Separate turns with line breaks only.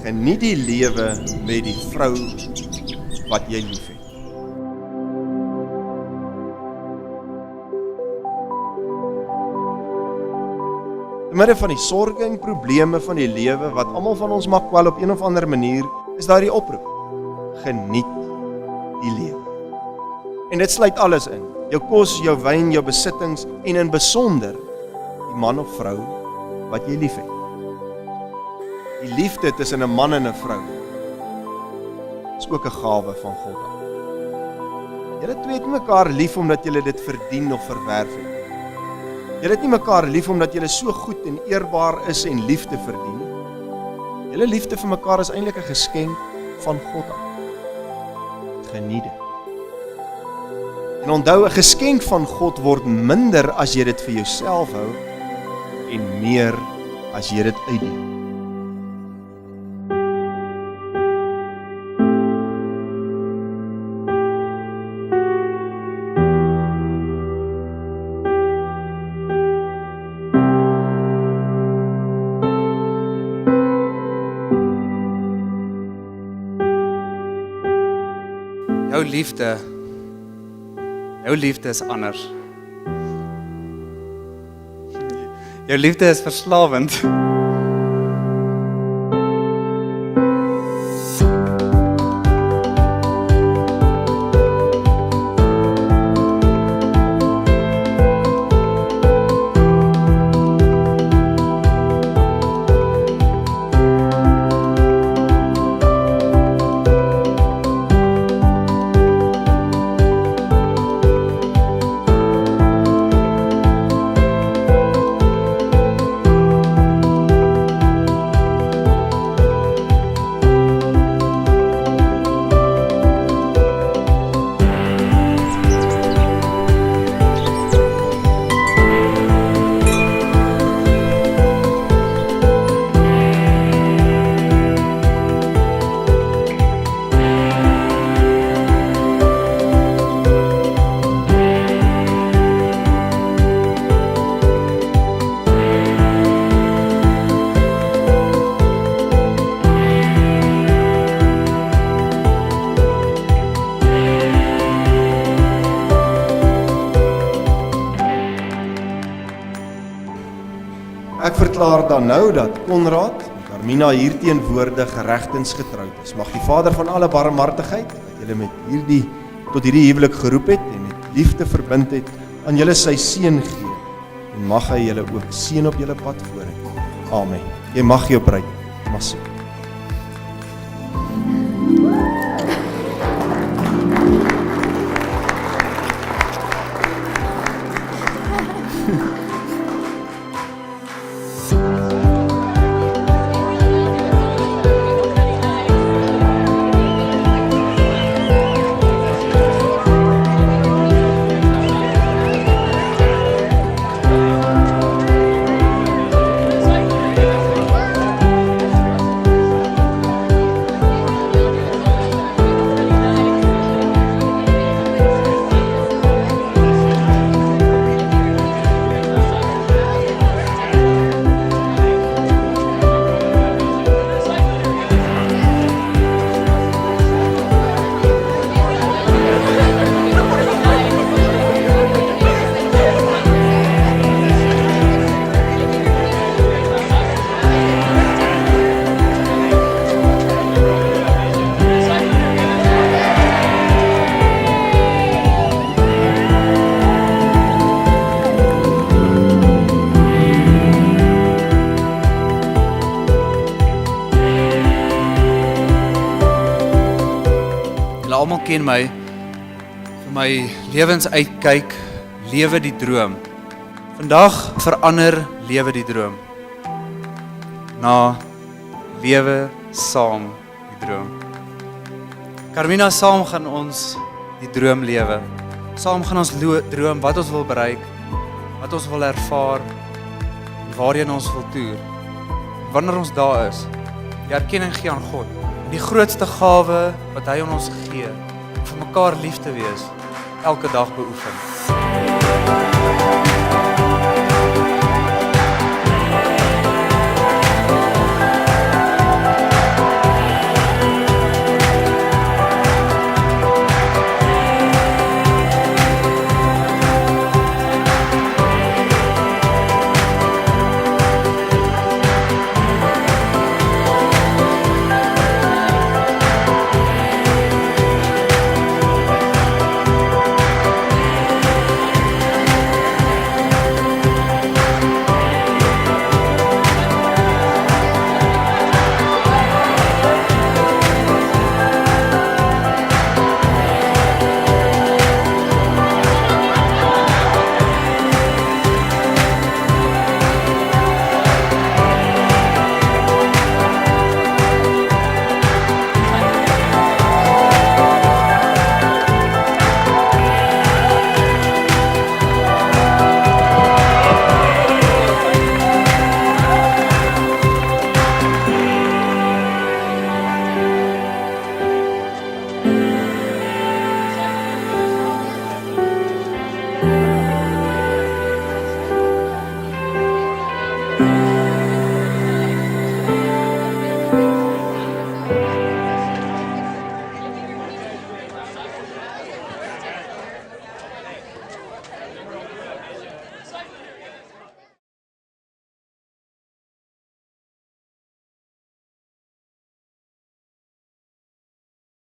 Geniet die lewe met die vrou wat jy lief het. In midde van die sorge en probleme van die lewe wat almal van ons maak kwel op een of ander manier, is daar die oproep. Geniet die lewe. En dit sluit alles in. Jou kos, jou wyn, jou besittings en in besonder die man of vrou wat jy lief het. Die liefde tussen 'n man en 'n vrou is ook 'n gawe van God af. Julle twee het nie mekaar lief omdat julle dit verdien of verwerf het. Julle het nie mekaar lief omdat julle so goed en eerbaar is en liefde verdien. Julle liefde vir mekaar is eintlik 'n geskenk van God af. Geniet dit. En onthou, 'n geskenk van God word minder as jy dit vir jouself hou en meer as jy dit uitdeel.
Jou liefde is anders. Jou liefde is verslawend. Ek verklaar dan nou dat Konrad en Carmina hier teenwoordig regtens getroud is. Mag die Vader van alle barmhartigheid, wat julle tot hierdie huwelik geroep het en met liefde verbind het, aan julle sy seën gee. En mag hy julle ook seën op julle pad vorentoe. Amen. Jy mag jou bruid maar soek.
Almal ken my vir my lewensuitkyk, lewe die droom. Vandag verander lewe die droom na lewe saam die droom. Carmina, saam gaan ons die droom lewe. Saam gaan ons droom wat ons wil bereik, wat ons wil ervaar, waarheen ons wil toer. Wanneer ons daar is, die erkenning gee aan God. Die grootste gawe wat hy aan ons gee, vir mekaar lief te wees, elke dag beoefen.